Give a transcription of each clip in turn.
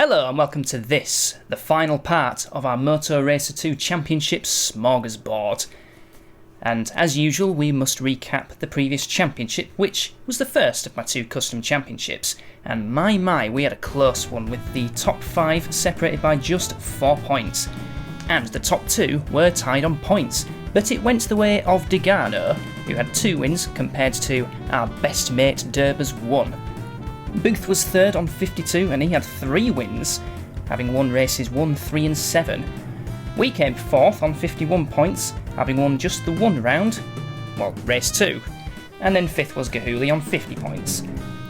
Hello and welcome to this, the final part of our Moto Racer 2 Championship smorgasbord. And as usual, we must recap the previous championship, which was the first of my two custom championships. And my, we had a close one with the top 5 separated by just 4 points. And the top 2 were tied on points, but it went the way of Degano, who had 2 wins compared to our best mate Derber's 1. Booth was third on 52 and he had 3 wins, having won races 1, 3 and 7. We came 4th on 51 points, having won just the 1 round, well, race 2. And then 5th was Gahuli on 50 points.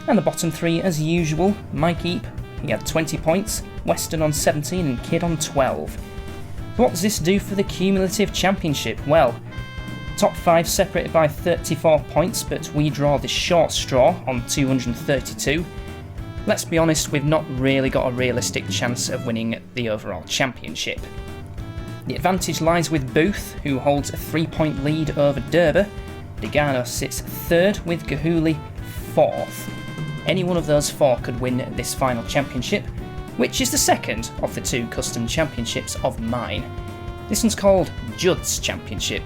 And the bottom 3 as usual, Mike Eep, he had 20 points, Weston on 17 and Kidd on 12. What does this do for the cumulative championship? Well, top 5 separated by 34 points, but we draw the short straw on 232. Let's be honest, we've not really got a realistic chance of winning the overall championship. The advantage lies with Booth, who holds a 3-point lead over Derber. Degano sits 3rd with Gahuli 4th. Any one of those 4 could win this final championship, which is the second of the 2 custom championships of mine. This one's called Judds Championship.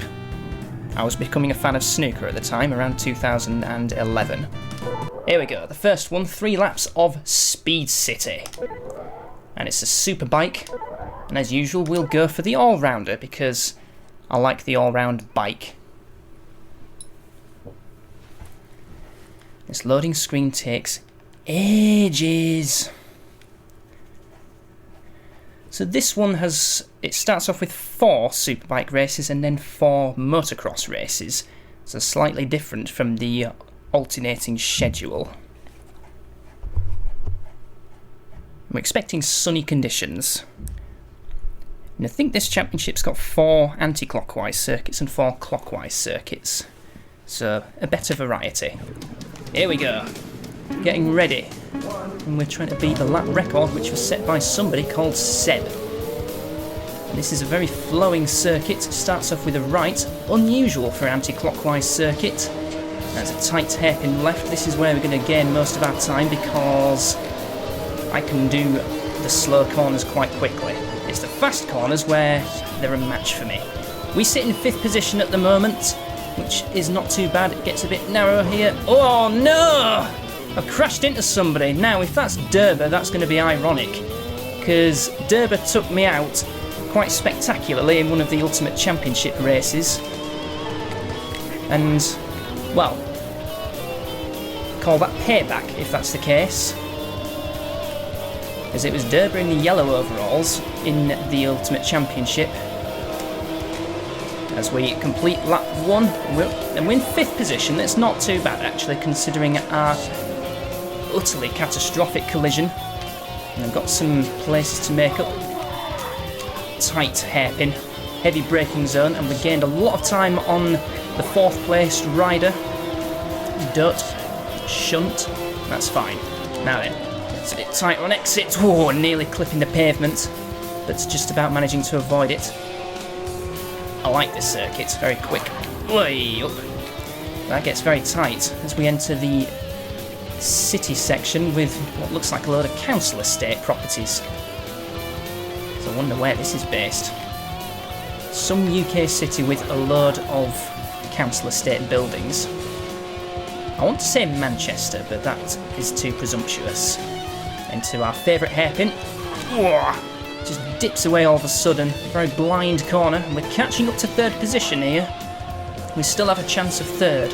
I was becoming a fan of snooker at the time, around 2011. Here we go, the first one, 3 laps of Speed City. And it's a super bike, and as usual we'll go for the all-rounder because I like the all-round bike. This loading screen takes ages. So this one it starts off with 4 superbike races and then 4 motocross races. So slightly different from the alternating schedule. We're expecting sunny conditions. And I think this championship's got 4 anti-clockwise circuits and 4 clockwise circuits. So a better variety. Here we go. Getting ready. And we're trying to beat the lap record which was set by somebody called Seb. This is a very flowing circuit. It starts off with a right, unusual for anti-clockwise circuit. There's a tight hairpin left. This is where we're going to gain most of our time because I can do the slow corners quite quickly. It's the fast corners where they're a match for me. We sit in 5th position at the moment, which is not too bad. It gets a bit narrow here. Oh no! I've crashed into somebody. Now, if that's Derber, that's going to be ironic, because Derber took me out quite spectacularly in one of the Ultimate Championship races. And, well, call that payback if that's the case. As it was Derber in the yellow overalls in the Ultimate Championship. As we complete lap 1, and we're in 5th position. That's not too bad actually, considering our utterly catastrophic collision. And I've got some places to make up. Tight hairpin, heavy braking zone, and we gained a lot of time on the 4th placed rider. Don't shunt, that's fine. Now then, it's a bit tight on exit. Oh, nearly clipping the pavement, but just about managing to avoid it. I like this circuit, it's very quick. Way up. That gets very tight as we enter the city section with what looks like a load of council estate properties. So I wonder where this is based. Some UK city with a load of council estate buildings. I want to say Manchester, but that is too presumptuous. Into our favourite hairpin. Just dips away all of a sudden. Very blind corner. And we're catching up to 3rd position here. We still have a chance of 3rd,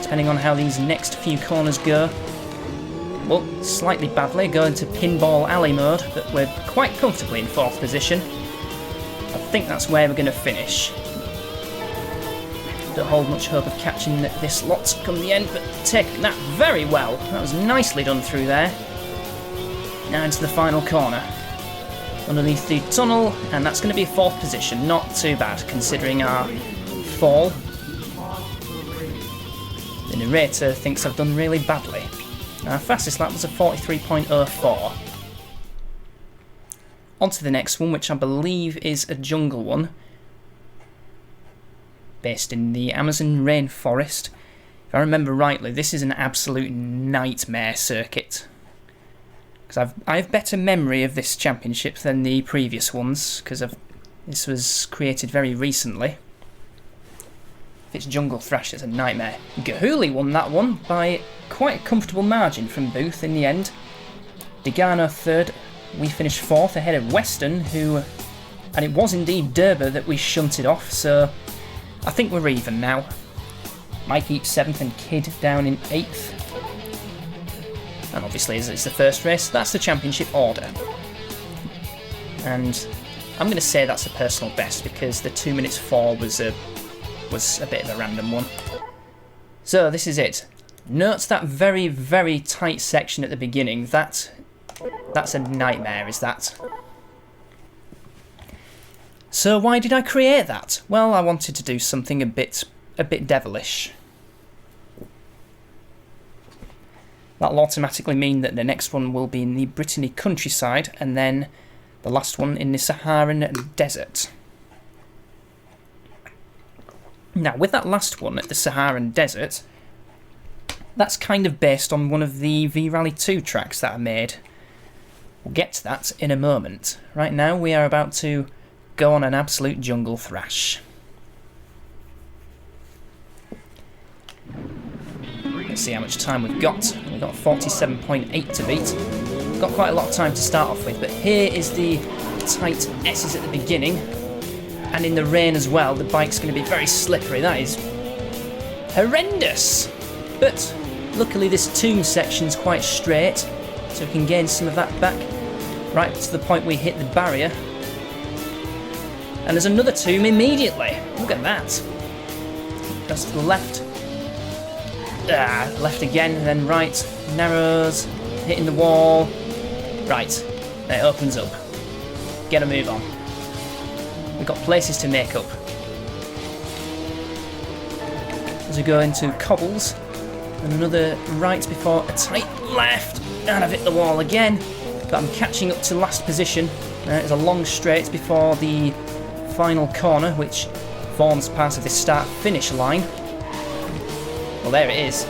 depending on how these next few corners go. Well, slightly badly, going to pinball alley mode, but we're quite comfortably in 4th position. I think that's where we're going to finish. Don't hold much hope of catching this lot come the end, but taking that very well. That was nicely done through there. Now into the final corner. Underneath the tunnel, and that's going to be 4th position. Not too bad, considering our fall. The narrator thinks I've done really badly. Our fastest lap was a 43.04. On to the next one, which I believe is a jungle one. Based in the Amazon rainforest. If I remember rightly, this is an absolute nightmare circuit. because I have better memory of this championship than the previous ones, because this was created very recently. If it's Jungle Thrash, it's a nightmare. Gahuli won that one by quite a comfortable margin from Booth in the end. Degano third, we finished fourth ahead of Western, and it was indeed Derber that we shunted off, so I think we're even now. Mike Eaps 7th and Kid down in 8th. And obviously, as it's the first race, that's the championship order. And I'm going to say that's a personal best because the 2 minutes 4 was a bit of a random one. So this is it. Note that very, very tight section at the beginning. That's a nightmare, is that? So why did I create that? Well, I wanted to do something a bit devilish. That'll automatically mean that the next one will be in the Brittany countryside, and then the last one in the Saharan desert. Now, with that last one at the Saharan desert, that's kind of based on one of the V-Rally 2 tracks that I made. We'll get to that in a moment. Right now, we are about to go on an absolute jungle thrash. Let's see how much time we've got. We've got 47.8 to beat. We've got quite a lot of time to start off with, but here is the tight S's at the beginning. And in the rain as well, the bike's going to be very slippery. That is horrendous. But luckily this tomb section's quite straight, so we can gain some of that back right to the point we hit the barrier. And there's another tomb immediately. Look at that. That's to the left. Left again, and then right. Narrows, hitting the wall. Right, it opens up. Get a move on. We've got places to make up. As we go into cobbles, and another right before a tight left, and I've hit the wall again, but I'm catching up to last position. There's a long straight before the final corner, which forms part of the start-finish line. Well, there it is.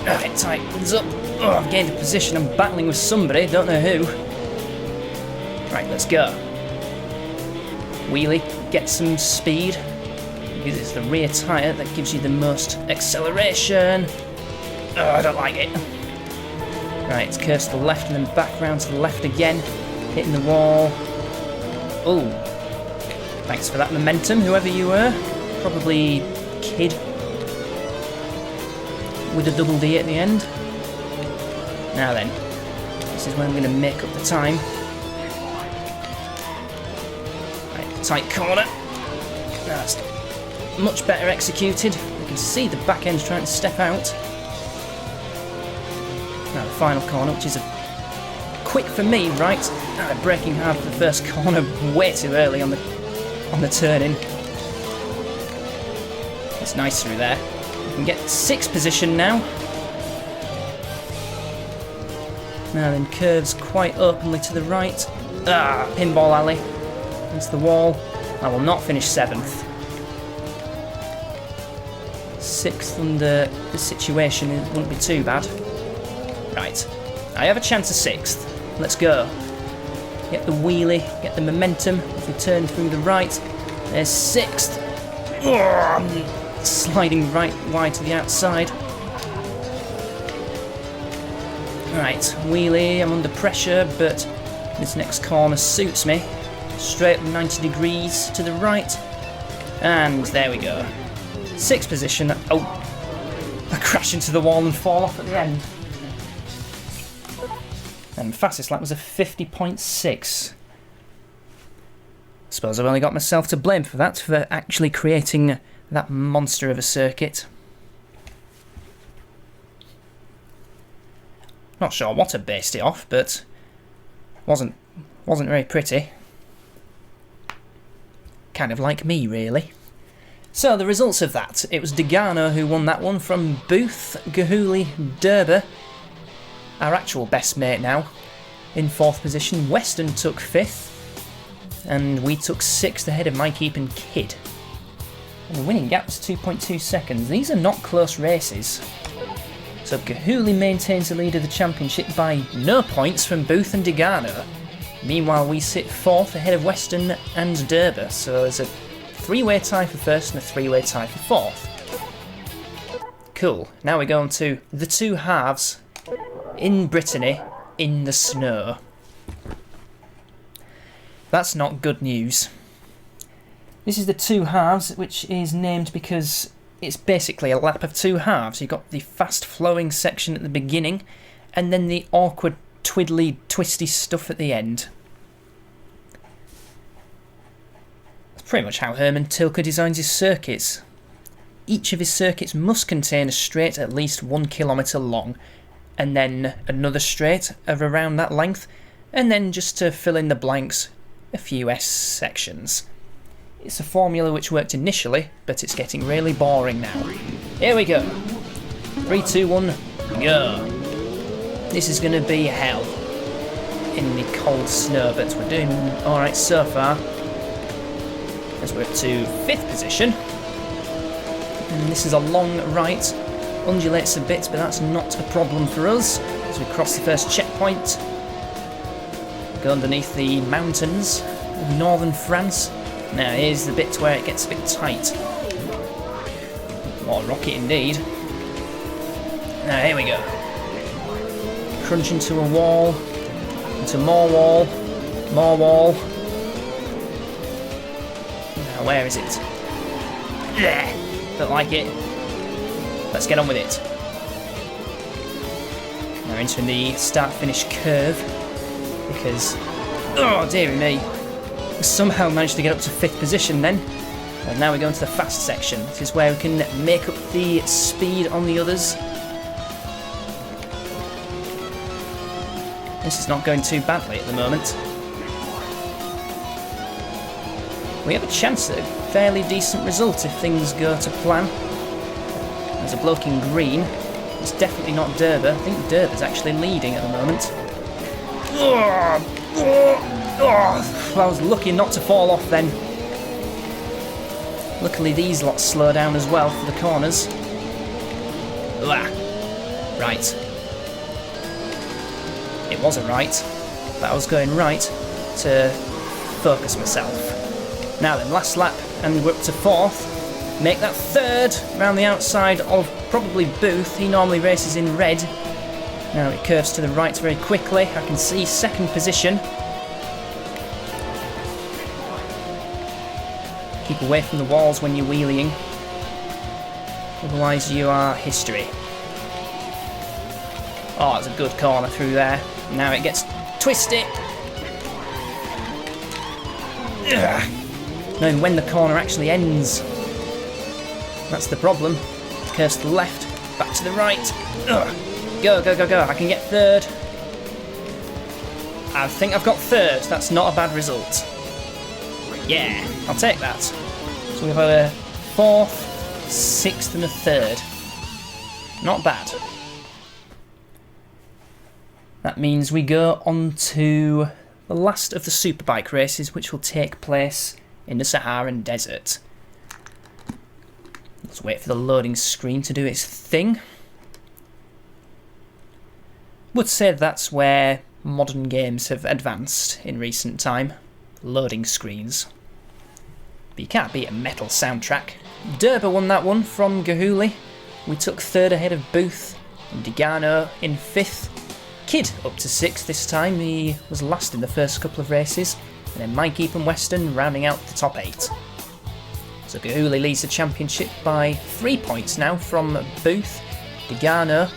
It tightens up. Oh, I've gained a position. I'm battling with somebody, don't know who. Right, let's go. Wheelie, get some speed, because it's the rear tyre that gives you the most acceleration. Oh, I don't like it. Right, it's curves to the left and then back round to the left again, hitting the wall. Oh, thanks for that momentum, whoever you were. Probably Kid with a double D at the end. Now then, this is where I'm going to make up the time. Right, tight corner. That's much better executed. You can see the back end's trying to step out. Now the final corner, which is quick for me, right? Braking hard for the first corner, way too early on the turn in. It's nice through there. We can get 6th position now. Now then, curves quite openly to the right. Pinball alley into the wall. I will not finish 7th. 6th under the situation, it wouldn't be too bad. Right, I have a chance of 6th. Let's go. Get the wheelie, get the momentum as we turn through the right. There's 6th. I'm sliding right wide to the outside. Right, wheelie, I'm under pressure, but this next corner suits me. Straight up 90 degrees to the right. And there we go. 6th position. Oh, I crash into the wall and fall off at the end. And fastest lap was a 50.6. Suppose I've only got myself to blame for that, for actually creating that monster of a circuit. Not sure what I based it off, but wasn't very pretty. Kind of like me, really. So the results of that. It was Degano who won that one from Booth, Gahuli, Derber. Our actual best mate now. In 4th position, Western took 5th. And we took 6th ahead of Mike Eap and Kid. And the winning gap was 2.2 seconds. These are not close races. So Gahuli maintains the lead of the championship by no points from Booth and Degano. Meanwhile, we sit 4th ahead of Weston and Derber, so there's a 3-way tie for 1st and a 3-way tie for 4th. Cool, now we go on to the 2 halves in Brittany in the snow. That's not good news. This is the 2 halves, which is named because it's basically a lap of 2 halves. You've got the fast flowing section at the beginning and then the awkward twiddly twisty stuff at the end. That's pretty much how Herman Tilke designs his circuits. Each of his circuits must contain a straight at least 1 kilometre long, and then another straight of around that length, and then just to fill in the blanks, a few S sections. It's a formula which worked initially, but it's getting really boring now. Here we go. 3, 2, 1, go. This is going to be hell in the cold snow, but we're doing alright so far. As we're up to 5th position. And this is a long right, undulates a bit, but that's not a problem for us. As we cross the first checkpoint, go underneath the mountains of northern France. Now here's the bit where it gets a bit tight. More rocky indeed. Now here we go. Crunch into a wall, into more wall, more wall. Now where is it? Don't like it. Let's get on with it. Now entering the start-finish curve, because, oh dearie me, we somehow managed to get up to 5th position then. And now we go into the fast section. This is where we can make up the speed on the others. This is not going too badly at the moment. We have a chance at a fairly decent result if things go to plan. There's a bloke in green. It's definitely not Derber. I think Derber's actually leading at the moment. Well, I was lucky not to fall off then. Luckily these lots slow down as well for the corners. Right. It wasn't right, but I was going right to focus myself. Now then, last lap, and we're up to 4th. Make that 3rd round the outside of probably Booth. He normally races in red. Now it curves to the right very quickly. I can see 2nd position. Keep away from the walls when you're wheeling. Otherwise you are history. Oh, that's a good corner through there. Now it gets twisty. Knowing when the corner actually ends. That's the problem. Curves to the left, back to the right. Go, go, go, go. I can get 3rd. I think I've got 3rd. That's not a bad result. Yeah, I'll take that. So we've had a 4th, 6th and a 3rd. Not bad. That means we go on to the last of the superbike races, which will take place in the Saharan Desert. Let's wait for the loading screen to do its thing. Would say that's where modern games have advanced in recent time. Loading screens. But you can't beat a metal soundtrack. Derber won that one from Gahuli. We took 3rd ahead of Booth and Degano in 5th. Kidd up to 6th this time. He was last in the first couple of races. And then Mike and Weston rounding out the top 8. So Gahuli leads the championship by 3 points now from Booth, Degano,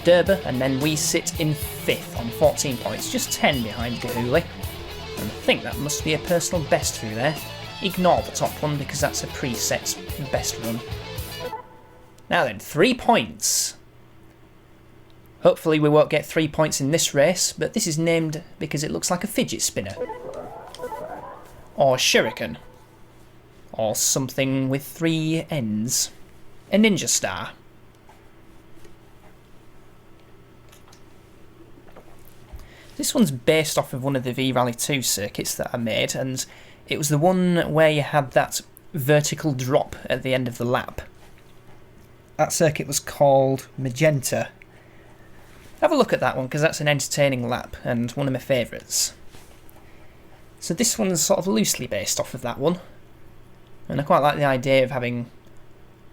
Derber, and then we sit in 5th on 14 points, just 10 behind Gahuli. And I think that must be a personal best through there. Ignore the top one because that's a preset best run. Now then, 3 points. Hopefully we won't get 3 points in this race, but this is named because it looks like a fidget spinner. Or shuriken. Or something with 3 ends. A ninja star. This one's based off of one of the V-Rally 2 circuits that I made, and it was the one where you had that vertical drop at the end of the lap. that circuit was called Magenta. Have a look at that one, because that's an entertaining lap and one of my favourites. So this one's sort of loosely based off of that one, and I quite like the idea of having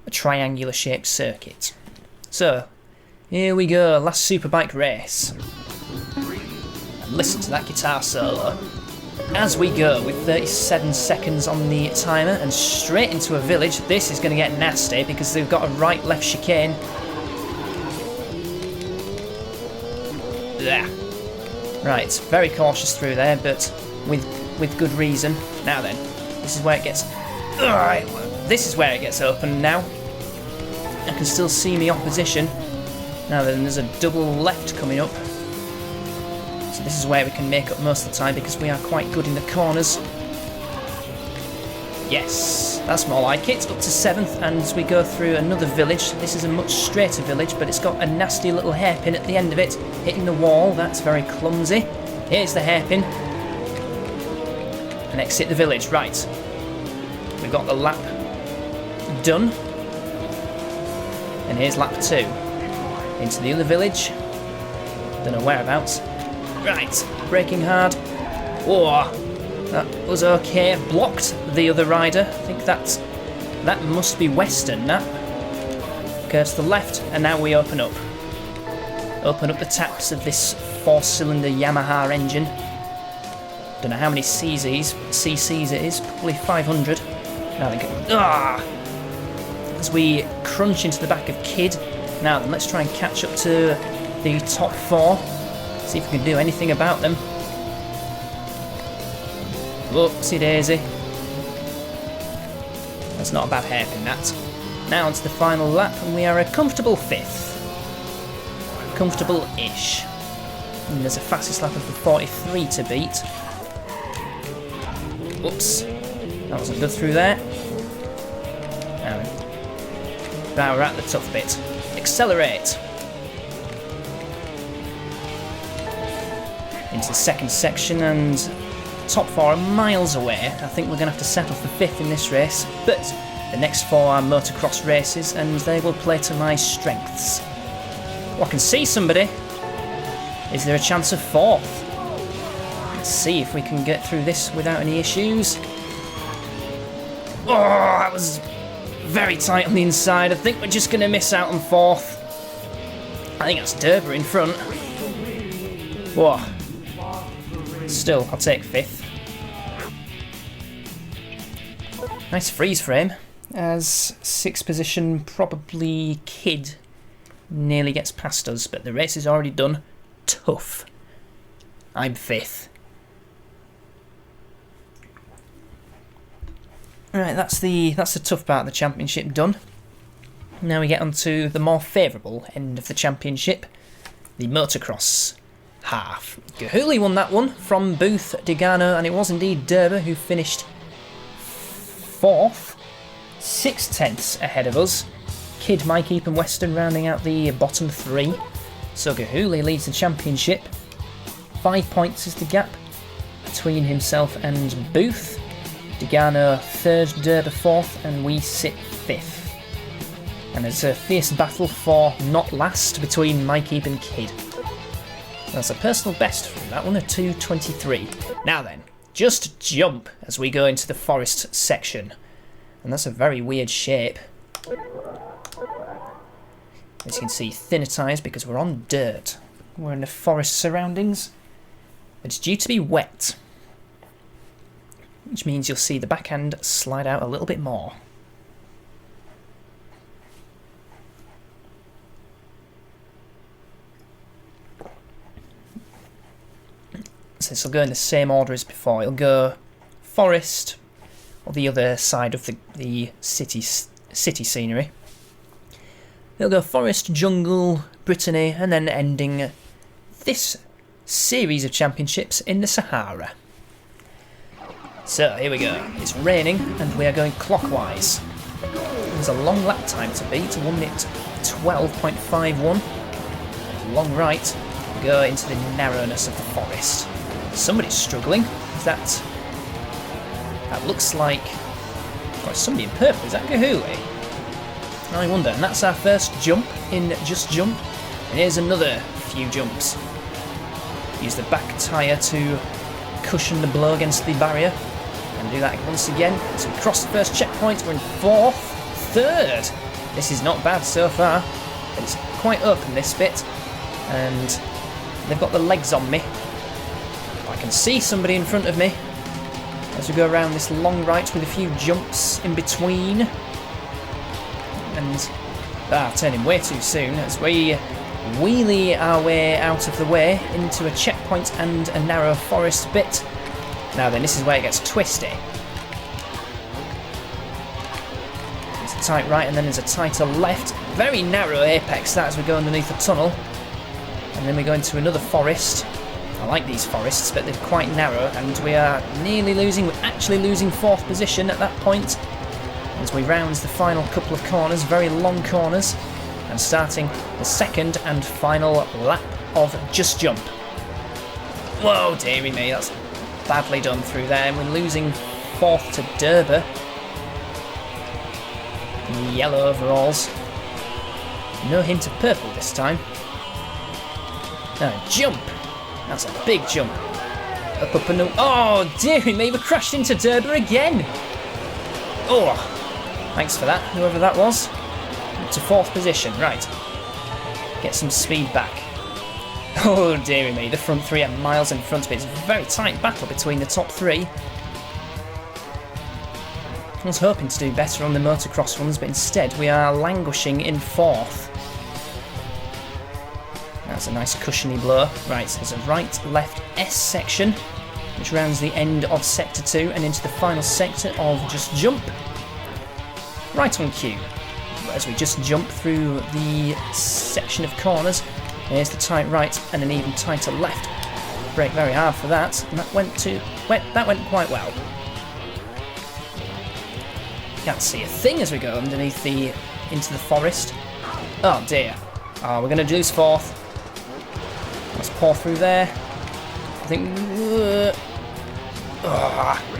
a triangular shaped circuit. So here we go, last Superbike race. And listen to that guitar solo as we go with 37 seconds on the timer and straight into a village. This is going to get nasty because they've got a right left chicane. There. Right, very cautious through there, but with good reason. Now then, this is where it gets... Alright, this is where it gets open now. I can still see me opposition. Now then, there's a double left coming up. So this is where we can make up most of the time because we are quite good in the corners. Yes, that's more like it. Up to 7th, and as we go through another village. This is a much straighter village, but it's got a nasty little hairpin at the end of it, hitting the wall. That's very clumsy. Here's the hairpin. And exit the village. Right. We've got the lap done. And here's lap 2. Into the other village. Don't know whereabouts. Right. Braking hard. Whoa. That was okay. Blocked the other rider. I think that must be Western, that. Go to the left, and now we open up. Open up the taps of this 4-cylinder Yamaha engine. Don't know how many cc's it is. Probably 500. Now then, as we crunch into the back of Kid. Now then, let's try and catch up to the top 4. See if we can do anything about them. Whoopsie daisy. That's not a bad hairpin, that. Now onto the final lap, and we are a comfortable 5th. Comfortable-ish. And there's a fastest lap of the 43 to beat. Whoops. That wasn't good through there. Now we're at the tough bit. Accelerate. Into the second section, and top 4 are miles away. I think we're going to have to settle for 5th in this race, but the next 4 are motocross races, and they will play to my strengths. Oh, I can see somebody. Is there a chance of 4th? Let's see if we can get through this without any issues. Oh, that was very tight on the inside. I think we're just going to miss out on 4th. I think that's Derber in front. Whoa. Still, I'll take 5th. Nice freeze frame, as 6th position probably Kid nearly gets past us, but the race is already done. Tough. I'm 5th. Right, that's the tough part of the championship done. Now we get on to the more favourable end of the championship, the motocross half. Gahuli won that one from Booth, Degano, and it was indeed Derber who finished 4th, 6/10 ahead of us. Kid, Mike Eap and Western rounding out the bottom 3. So Gahuli leads the championship. 5 points is the gap between himself and Booth. Degano 3rd, Derber 4th, and we sit 5th. And it's a fierce battle for not last between Mike Eap and Kid. That's a personal best from that one, a 2:23. Now then, just jump as we go into the forest section. And that's a very weird shape. As you can see, thinner tyres because we're on dirt. We're in the forest surroundings. It's due to be wet, which means you'll see the backhand slide out a little bit more. So this will go in the same order as before. It'll go forest, or the other side of the city scenery. It'll go forest, jungle, Brittany, and then ending this series of championships in the Sahara. So here we go. It's raining, and we are going clockwise. There's a long lap time to beat, 1 minute 12.51. Long right, we go into the narrowness of the forest. Somebody's struggling. Is that looks like... Oh, somebody in purple. Is that Gahuli? I wonder. And that's our first jump in Just Jump. And here's another few jumps. Use the back tyre to cushion the blow against the barrier. And do that once again. So we cross the first checkpoint. We're in 4th, 3rd. This is not bad so far. It's quite open, this bit. And they've got the legs on me. I can see somebody in front of me as we go around this long right with a few jumps in between. And turning way too soon as we wheelie our way out of the way into a checkpoint and a narrow forest bit. Now then, this is where it gets twisty. There's a tight right and then there's a tighter left. Very narrow apex that as we go underneath the tunnel. And then we go into another forest. I like these forests, but they're quite narrow, and we are nearly losing. We're actually losing 4th position at that point as we round the final couple of corners, very long corners, and starting the 2nd and final lap of Just Jump. Whoa, dearie me, that's badly done through there, and we're losing 4th to Derber. Yellow overalls. No hint of purple this time. Now, jump! That's a big jump. Up and up. Oh, dearie me, we crashed into Derber again! Oh, thanks for that, whoever that was. Up to 4th position, right. Get some speed back. Oh, dearie me, the front 3 are miles in front of it. It's a very tight battle between the top 3. I was hoping to do better on the motocross runs, but instead we are languishing in 4th. That's a nice cushiony blow. Right, so there's a right-left S section, which rounds the end of Sector 2 and into the final sector of Just Jump. Right on cue. As we just jump through the section of corners, here's the tight right and an even tighter left. Brake very hard for that, and that went quite well. Can't see a thing as we go underneath into the forest. Oh dear. Oh, we're going to lose 4th. Let's pour through there. I think...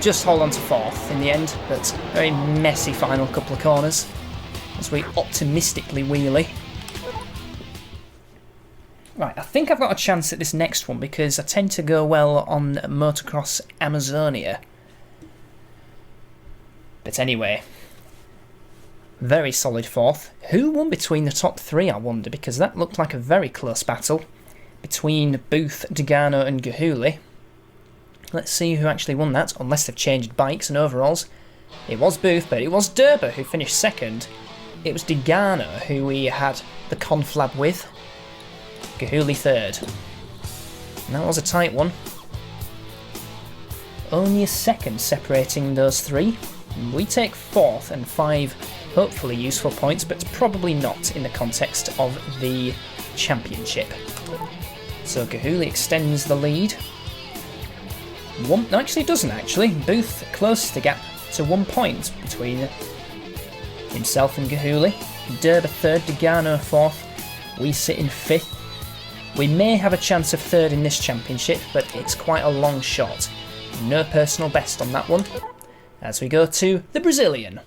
just hold on to 4th in the end, but very messy final couple of corners as we optimistically wheelie. Right, I think I've got a chance at this next one because I tend to go well on Motocross Amazonia. But anyway, very solid 4th. Who won between the top 3, I wonder, because that looked like a very close battle between Booth, Degano and Gahuli. Let's see who actually won that, unless they've changed bikes and overalls. It was Booth, but it was Derber who finished 2nd. It was Degano who we had the conflab with. Gahuli 3rd. And that was a tight one. Only a 2nd separating those 3. We take 4th and 5 hopefully useful points, but probably not in the context of the championship. So Gahuli extends the lead. No, actually doesn't actually. Booth closes the gap to 1 point between himself and Gahuli. Derber 3rd, Degano 4th. We sit in 5th. We may have a chance of 3rd in this championship, but it's quite a long shot. No personal best on that one. As we go to the Brazilian.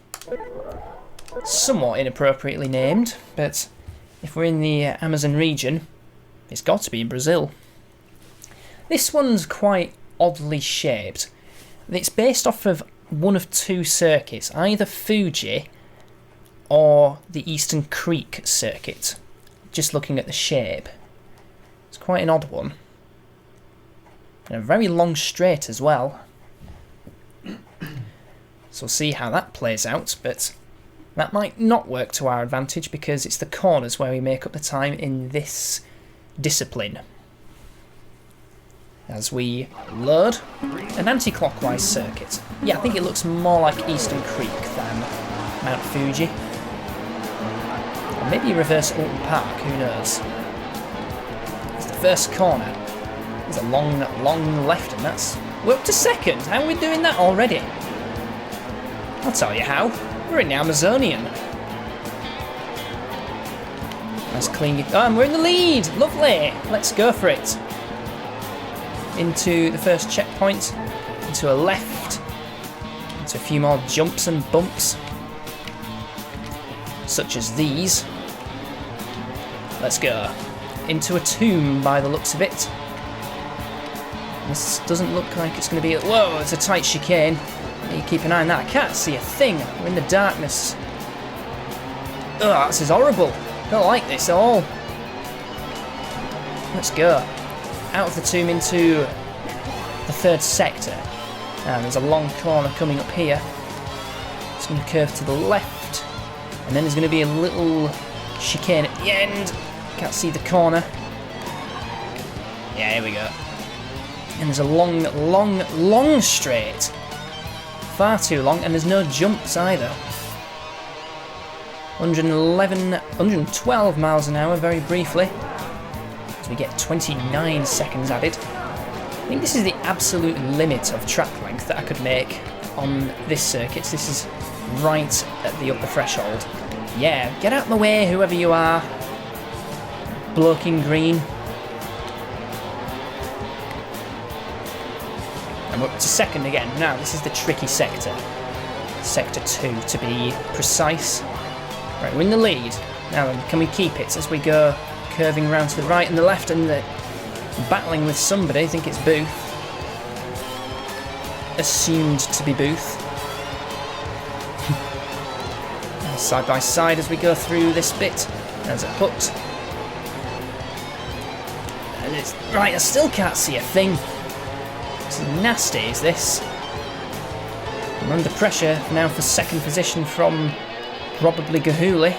Somewhat inappropriately named, but if we're in the Amazon region, it's got to be in Brazil. This one's quite oddly shaped. It's based off of one of 2 circuits, either Fuji or the Eastern Creek circuit. Just looking at the shape. It's quite an odd one. And a very long straight as well. So we'll see how that plays out, but that might not work to our advantage because it's the corners where we make up the time in this discipline. As we load an anti-clockwise circuit. Yeah, I think it looks more like Eastern Creek than Mount Fuji. Or maybe reverse Alton Park, who knows. It's the first corner. There's a long, long left, and that's... We're up to 2nd. How are we doing that already? I'll tell you how. We're in the Amazonian. Nice clean... Oh, and we're in the lead! Lovely! Let's go for it. Into the first checkpoint. Into a left. Into a few more jumps and bumps. such as these. Let's go. Into a tomb by the looks of it. This doesn't look like it's going to be... Whoa, it's a tight chicane. You keep an eye on that. I can't see a thing. We're in the darkness. Ugh, this is horrible. Don't like this at all. Let's go. Out of the tomb into the third sector. And there's a long corner coming up here. It's going to curve to the left. And then there's going to be a little chicane at the end. Can't see the corner. Yeah, here we go. And there's a long straight. Far too long, and there's no jumps either. 112 miles an hour, very briefly. So we get 29 seconds added. I think this is the absolute limit of track length that I could make on this circuit. This is right at the upper threshold. Yeah, get out of the way, whoever you are. Bloke in green. And we're up to second again. Now, this is the tricky sector. Sector 2, to be precise. Right, we're in the lead. Now then, can we keep it as we go curving around to the right and the left and battling with somebody? I think it's Booth. Assumed to be Booth. Side by side as we go through this bit. There's a hooked. And it's... Right, I still can't see a thing. It's nasty, is this? I'm under pressure now for second position from probably Gahuli.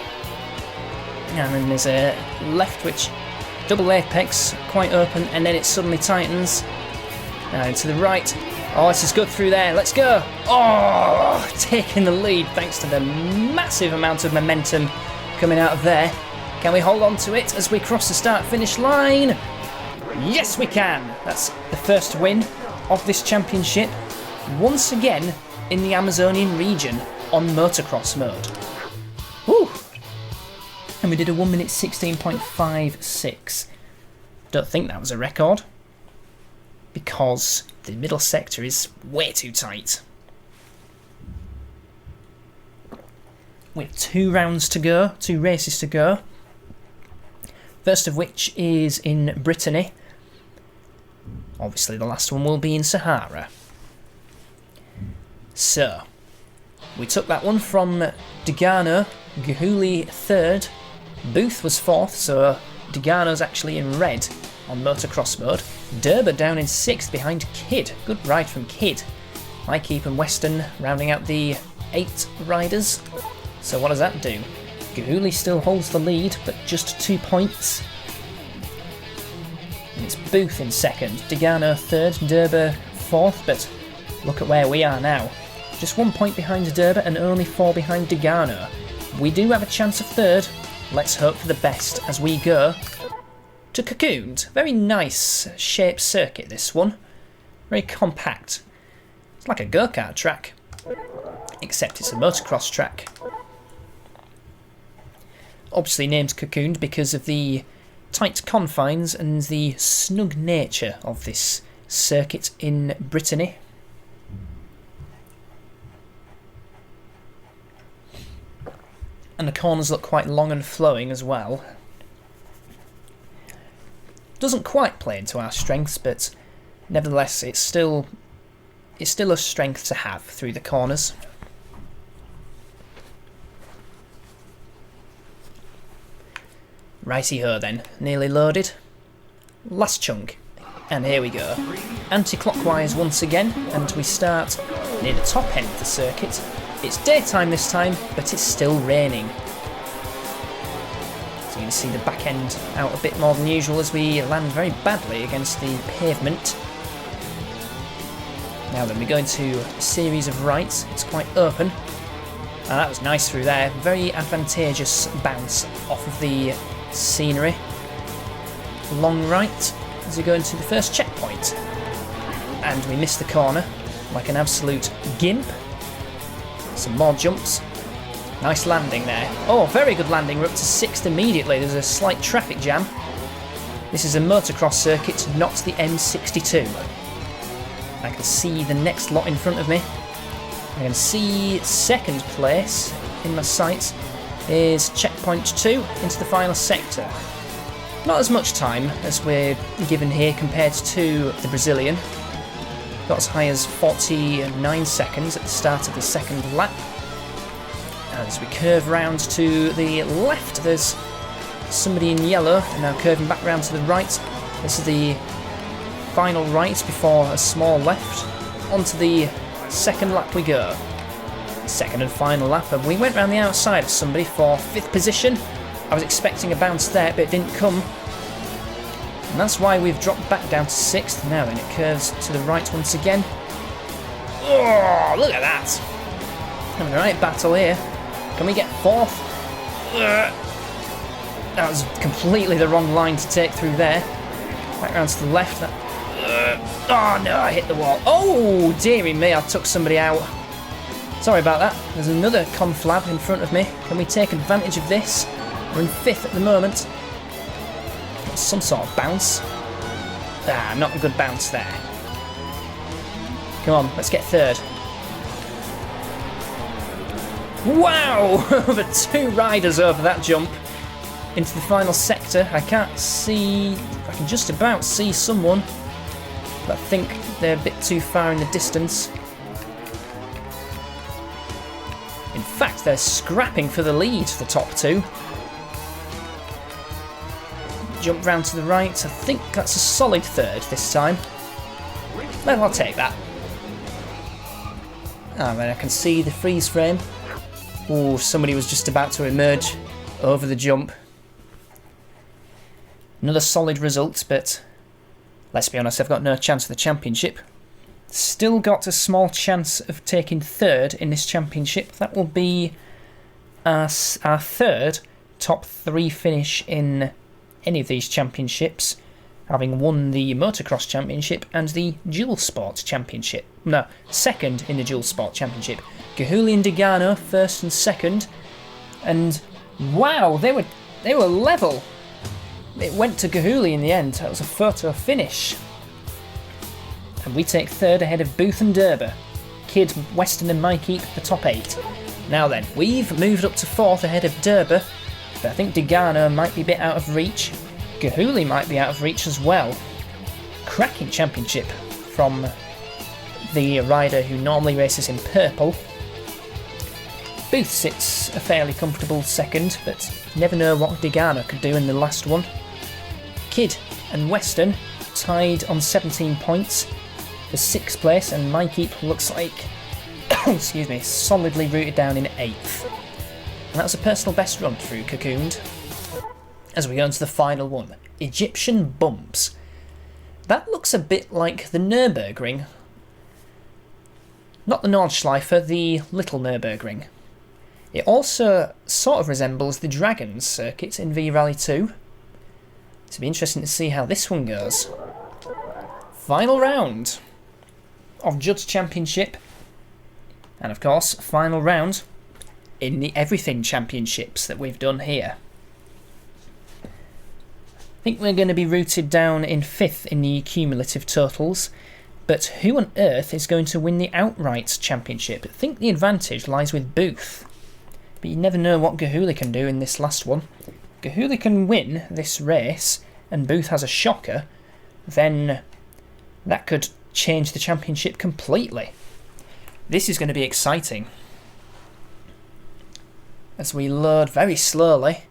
And then there's a left which double apex, quite open, and then it suddenly tightens. And to the right. Oh, this is good through there. Let's go. Oh, taking the lead thanks to the massive amount of momentum coming out of there. Can we hold on to it as we cross the start-finish line? Yes, we can. That's the first win of this championship, once again in the Amazonian region on motocross mode. Woo! And we did a 1 minute 16.56. Don't think that was a record, because the middle sector is way too tight. We have 2 rounds to go, 2 races to go. First of which is in Brittany. Obviously the last one will be in Sahara. So, we took that one from Degano, Gahuli 3rd, Booth was 4th, so Degano's actually in red on motocross mode. Derber down in 6th behind Kidd. Good ride from Kidd. Mykeep and Weston rounding out the 8 riders. So what does that do? Gahuli still holds the lead, but just 2 points. And it's Booth in 2nd, Degano 3rd, Derber 4th, but look at where we are now. Just 1 point behind Derber and only 4 behind Degano. We do have a chance of 3rd. Let's hope for the best as we go to Cocooned. Very nice shaped circuit, this one. Very compact. It's like a go-kart track, except it's a motocross track. Obviously named Cocooned because of the tight confines and the snug nature of this circuit in Brittany. And the corners look quite long and flowing as well. Doesn't quite play into our strengths, but nevertheless it's still a strength to have through the corners. Righty-ho then, nearly loaded. Last chunk, and here we go. Anti-clockwise once again, and we start near the top end of the circuit. It's daytime this time, but it's still raining. So you can see the back end out a bit more than usual as we land very badly against the pavement. Now then, we go into a series of rights. It's quite open. And that was nice through there. Very advantageous bounce off of the scenery. Long right as we go into the first checkpoint. And we miss the corner like an absolute gimp. Some more jumps. Nice landing there. Oh, very good landing. We're up to 6th immediately. There's a slight traffic jam. This is a motocross circuit, not the M62. I can see the next lot in front of me. I can see 2nd place in my sights. is checkpoint 2 into the final sector. Not as much time as we're given here compared to the Brazilian. Got as high as 49 seconds at the start of the second lap. As we curve round to the left, there's somebody in yellow, and now curving back round to the right. This is the final right before a small left. Onto the second lap we go. Second and final lap, and we went round the outside of somebody for 5th position. I was expecting a bounce there, but it didn't come. And that's why we've dropped back down to 6th. Now then, it curves to the right once again. Oh, look at that! Having a right battle here. Can we get 4th? That was completely the wrong line to take through there. Back round to the left. Oh no, I hit the wall. Oh, dearie me, I took somebody out. Sorry about that. There's another conflab in front of me. Can we take advantage of this? We're in 5th at the moment. Some sort of bounce. Not a good bounce there. Come on, let's get 3rd. Wow! Over 2 riders over that jump into the final sector. I can't see... I can just about see someone, but I think they're a bit too far in the distance. In fact, they're scrapping for the lead, the top 2. Jump round to the right. I think that's a solid 3rd this time. Well, I'll take that. And then I can see the freeze frame. Oh, somebody was just about to emerge over the jump. Another solid result, but let's be honest, I've got no chance of the championship. Still got a small chance of taking 3rd in this championship. That will be our 3rd top 3 finish in any of these championships, having won the Motocross Championship and the Dual Sport Championship. No, 2nd in the Dual Sport Championship. Gahuli and Degano 1st and 2nd, and wow, they were level. It went to Gahuli in the end. That was a photo finish. And we take 3rd ahead of Booth and Derber. Kidd, Weston and Mikey the top 8. Now then, we've moved up to 4th ahead of Derber, but I think Degano might be a bit out of reach. Gahuli might be out of reach as well. Cracking championship from the rider who normally races in purple. Booth sits a fairly comfortable 2nd, but never know what Degano could do in the last one. Kidd and Weston tied on 17 points for 6th place, and Mikey looks like excuse me, solidly rooted down in 8th. And that was a personal best run through Cocooned. As we go into the final one, Egyptian Bumps. That looks a bit like the Nürburgring. Not the Nordschleife, the Little Nürburgring. It also sort of resembles the Dragons circuit in V-Rally 2. It'll be interesting to see how this one goes. Final round of Judds Championship. And of course, final round in the Everything Championships that we've done here. I think we're going to be rooted down in 5th in the cumulative totals. But who on earth is going to win the outright championship? I think the advantage lies with Booth. But you never know what Gahuli can do in this last one. Gahuli can win this race and Booth has a shocker, then that could change the championship completely. This is going to be exciting. As we load very slowly,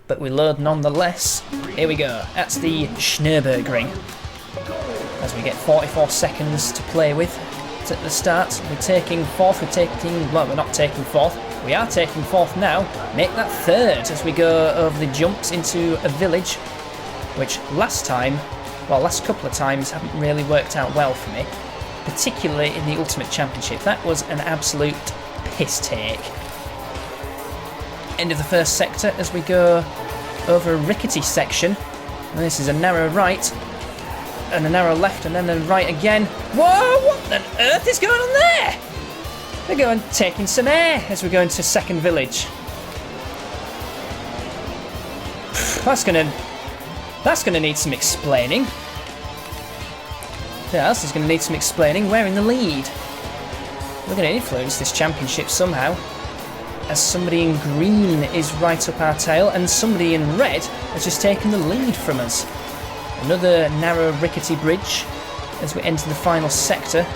but we load nonetheless. Here we go. That's the Schnürburgring. As we get 44 seconds to play with at the start. We're taking 4th, well, we're not taking 4th. We are taking 4th now. Make that 3rd as we go over the jumps into a village, which last couple of times haven't really worked out well for me, particularly in the Ultimate Championship. That was an absolute piss take. End of the first sector as we go over a rickety section. And this is a narrow right, and a narrow left, and then a right again. Whoa, what on earth is going on there? They're going taking some air as we go into second village. That's gonna need some explaining. Yeah, this is gonna need some explaining. We're in the lead. We're gonna influence this championship somehow. as somebody in green is right up our tail and somebody in red has just taken the lead from us. Another narrow rickety bridge as we enter the final sector.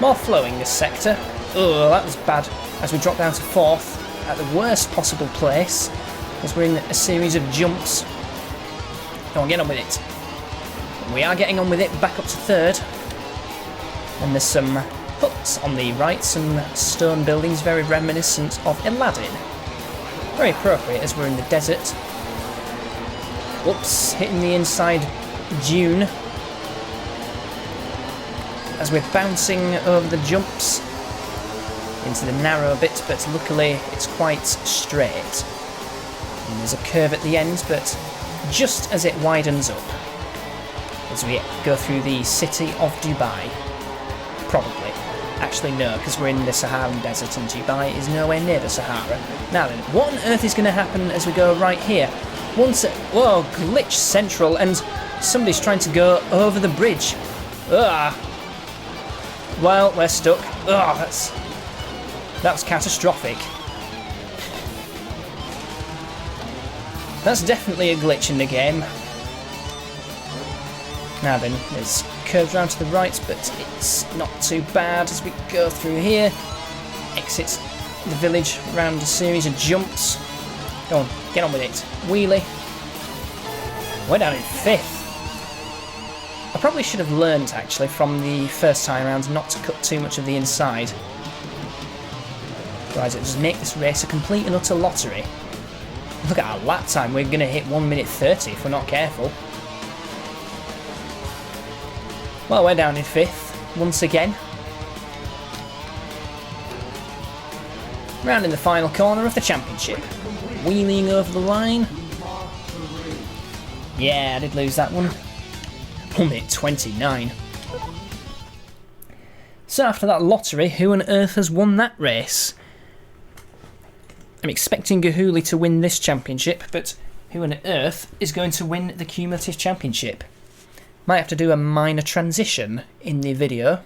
More flowing this sector. Oh, that was bad as we drop down to 4th at the worst possible place as we're in a series of jumps. Go on, get on with it. We are getting on with it, back up to 3rd. And there's some huts on the right, some stone buildings very reminiscent of Aladdin. Very appropriate as we're in the desert. Whoops, hitting the inside dune. As we're bouncing over the jumps into the narrow bit, but luckily it's quite straight. And there's a curve at the end, but just as it widens up, as we go through the city of Dubai. Probably. Actually no, because we're in the Saharan desert and Dubai is nowhere near the Sahara. Now then, what on earth is going to happen as we go right here? Whoa, glitch central, and somebody's trying to go over the bridge. Ugh. Well, we're stuck. Ugh, that was catastrophic. That's definitely a glitch in the game. Now then, there's curves round to the right, but it's not too bad as we go through here. Exit the village around a series of jumps. Go on, get on with it. Wheelie. We're down in 5th. I probably should have learned, actually, from the first time around not to cut too much of the inside. Otherwise it just make this race a complete and utter lottery. Look at our lap time, we're going to hit 1 minute 30 if we're not careful. Well, we're down in 5th, once again. Round in the final corner of the championship. Wheeling over the line. Yeah, I did lose that one. 1 minute 29. So after that lottery, who on earth has won that race? I'm expecting Gahuli to win this championship, but who on earth is going to win the cumulative championship? Might have to do a minor transition in the video.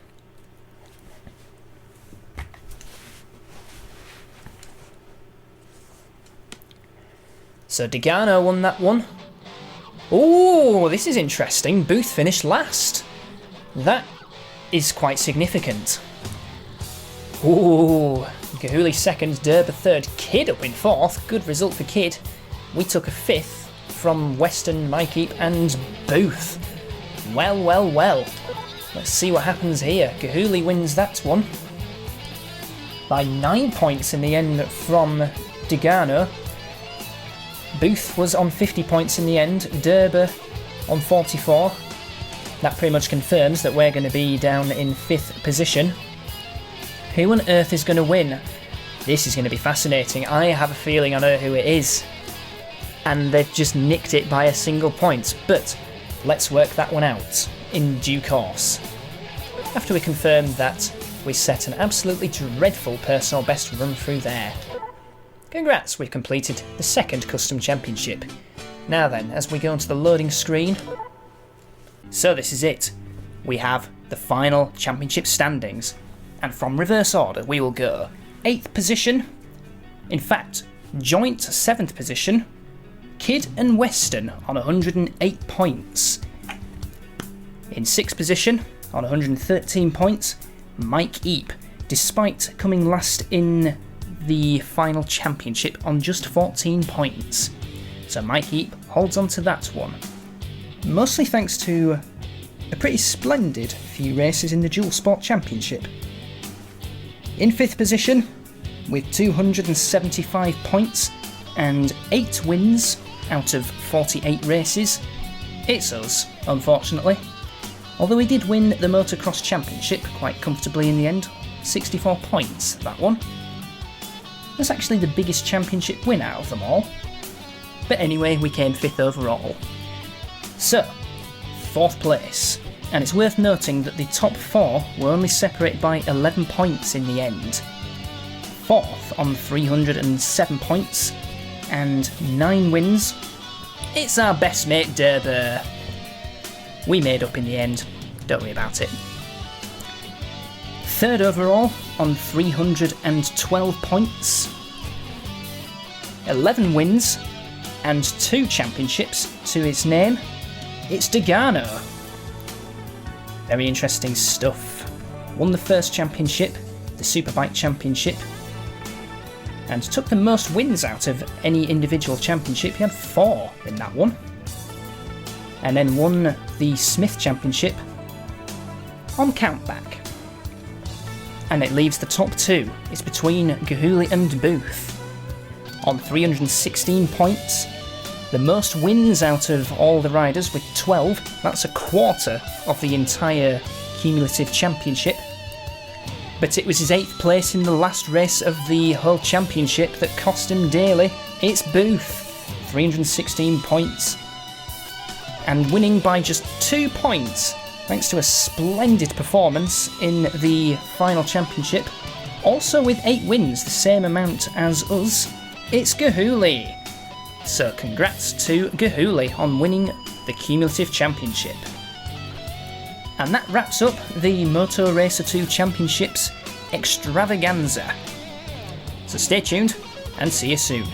So Degano won that one. Oh, this is interesting. Booth finished last. That is quite significant. Oh, Gahuli second, Derber third, Kid up in 4th. Good result for Kid. We took a 5th from Weston, Mykeep and Booth. Well, well, well. Let's see what happens here. Gahuli wins that one by 9 points in the end from Degano. Booth was on 50 points in the end, Derber on 44. That pretty much confirms that we're going to be down in 5th position. Who on earth is going to win? This is going to be fascinating. I have a feeling I know who it is. And they've just nicked it by a single point. But let's work that one out in due course. After we confirm that we set an absolutely dreadful personal best run through there. Congrats, we've completed the 2nd custom championship. Now then, as we go onto the loading screen. So this is it. We have the final championship standings. And from reverse order we will go 8th position. In fact, joint 7th position. Kid and Weston on 108 points. In 6th position, on 113 points, Mike Eep, despite coming last in the final championship on just 14 points. So Mike Eep holds on to that one. Mostly thanks to a pretty splendid few races in the Dual Sport Championship. In 5th position, with 275 points and 8 wins out of 48 races, it's us, unfortunately. Although we did win the Motocross Championship quite comfortably in the end, 64 points, that one. That's actually the biggest championship win out of them all. But anyway, we came 5th overall. So, 4th place. And it's worth noting that the top 4 were only separated by 11 points in the end. 4th on 307 points and 9 wins. It's our best mate Derber. We made up in the end, don't worry about it. 3rd overall on 312 points. 11 wins and 2 championships to his name. It's Dogano. Very interesting stuff. Won the first championship, the Superbike Championship, and took the most wins out of any individual championship. He had 4 in that one. And then won the Smith Championship on countback. And it leaves the top 2. It's between Gahuli and Booth. On 316 points. The most wins out of all the riders with 12. That's a quarter of the entire cumulative championship. But it was his 8th place in the last race of the whole championship that cost him dearly. It's Booth. 316 points. And winning by just 2 points, thanks to a splendid performance in the final championship. Also with 8 wins, the same amount as us, it's Gahuli. So congrats to Gahuli on winning the cumulative championship. And that wraps up the Moto Racer 2 Championships extravaganza. So stay tuned and see you soon.